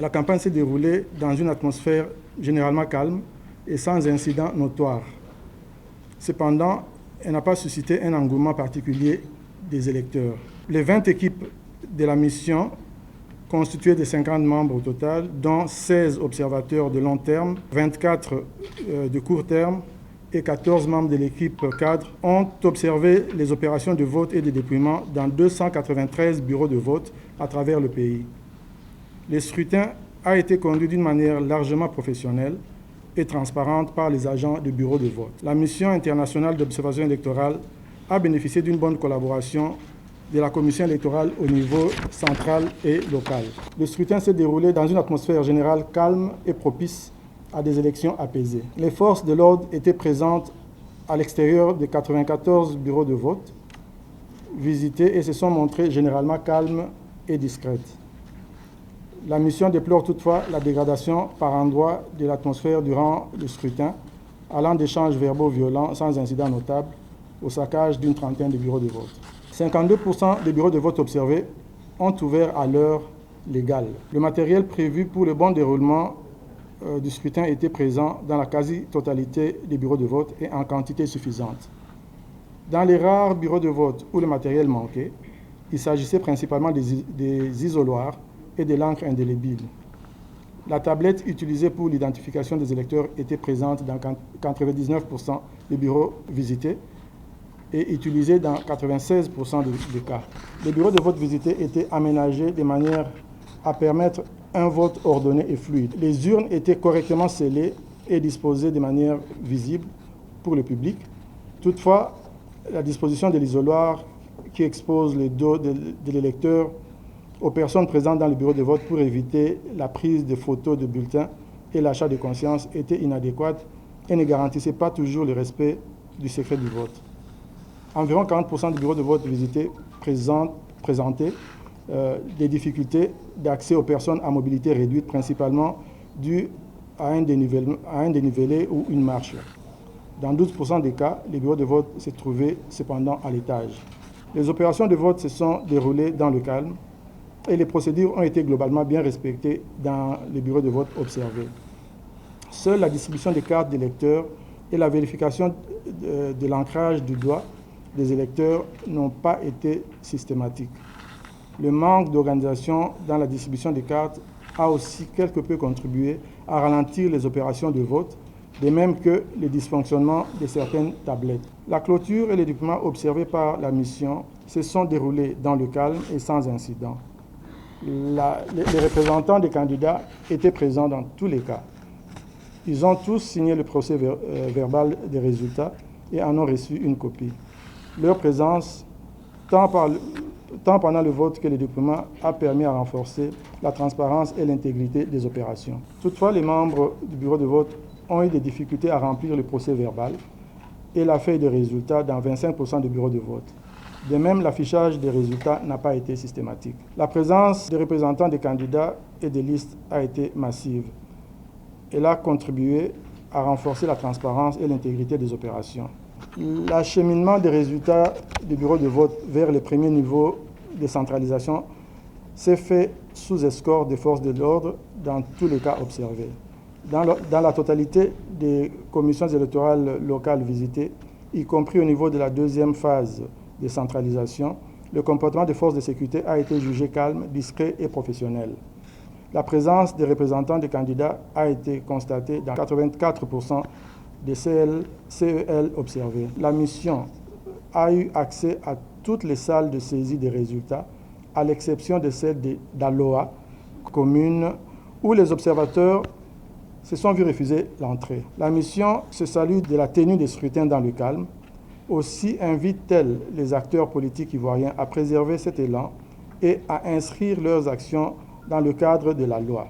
La campagne s'est déroulée dans une atmosphère généralement calme et sans incident notoire. Cependant, elle n'a pas suscité un engouement particulier des électeurs. Les 20 équipes de la mission, constituées de 50 membres au total, dont 16 observateurs de long terme, 24 de court terme et 14 membres de l'équipe cadre, ont observé les opérations de vote et de dépouillement dans 293 bureaux de vote à travers le pays. Le scrutin a été conduit d'une manière largement professionnelle et transparente par les agents de bureaux de vote. La mission internationale d'observation électorale a bénéficié d'une bonne collaboration de la commission électorale au niveau central et local. Le scrutin s'est déroulé dans une atmosphère générale calme et propice à des élections apaisées. Les forces de l'ordre étaient présentes à l'extérieur des 94 bureaux de vote visités et se sont montrées généralement calmes et discrètes. La mission déplore toutefois la dégradation par endroits de l'atmosphère durant le scrutin, allant d'échanges verbaux violents sans incident notable au saccage d'une trentaine de bureaux de vote. 52% des bureaux de vote observés ont ouvert à l'heure légale. Le matériel prévu pour le bon déroulement du scrutin était présent dans la quasi-totalité des bureaux de vote et en quantité suffisante. Dans les rares bureaux de vote où le matériel manquait, il s'agissait principalement des isoloirs et de l'encre indélébile. La tablette utilisée pour l'identification des électeurs était présente dans 99% des bureaux visités et utilisée dans 96% des cas. Les bureaux de vote visités étaient aménagés de manière à permettre un vote ordonné et fluide. Les urnes étaient correctement scellées et disposées de manière visible pour le public. Toutefois, la disposition de l'isoloir qui expose le dos de l'électeur aux personnes présentes dans le bureau de vote pour éviter la prise de photos de bulletins et l'achat de conscience était inadéquate et ne garantissait pas toujours le respect du secret du vote. Environ 40% des bureaux de vote visités présentaient des difficultés d'accès aux personnes à mobilité réduite, principalement dues à un dénivelé ou une marche. Dans 12% des cas, les bureaux de vote se trouvaient cependant à l'étage. Les opérations de vote se sont déroulées dans le calme et les procédures ont été globalement bien respectées dans les bureaux de vote observés. Seule la distribution des cartes d'électeurs et la vérification de l'ancrage du doigt des électeurs n'ont pas été systématiques. Le manque d'organisation dans la distribution des cartes a aussi quelque peu contribué à ralentir les opérations de vote, de même que les dysfonctionnements de certaines tablettes. La clôture et les dépouillements observés par la mission se sont déroulés dans le calme et sans incident. Les représentants des candidats étaient présents dans tous les cas. Ils ont tous signé le procès verbal des résultats et en ont reçu une copie. Leur présence, tant pendant le vote que le dépouillement, a permis à renforcer la transparence et l'intégrité des opérations. Toutefois, les membres du bureau de vote ont eu des difficultés à remplir le procès verbal et la feuille de résultats dans 25% des bureaux de vote. De même, l'affichage des résultats n'a pas été systématique. La présence des représentants des candidats et des listes a été massive. Elle a contribué à renforcer la transparence et l'intégrité des opérations. L'acheminement des résultats du bureau de vote vers les premiers niveaux de centralisation s'est fait sous escorte des forces de l'ordre dans tous les cas observés. Dans la totalité des commissions électorales locales visitées, y compris au niveau de la deuxième phase de centralisation, le comportement des forces de sécurité a été jugé calme, discret et professionnel. La présence des représentants des candidats a été constatée dans 84% des CEL observés. La mission a eu accès à toutes les salles de saisie des résultats, à l'exception de celle d'Aloa, commune, où les observateurs se sont vus refuser l'entrée. La mission se salue de la tenue des scrutins dans le calme. Aussi invite-t-elle les acteurs politiques ivoiriens à préserver cet élan et à inscrire leurs actions dans le cadre de la loi.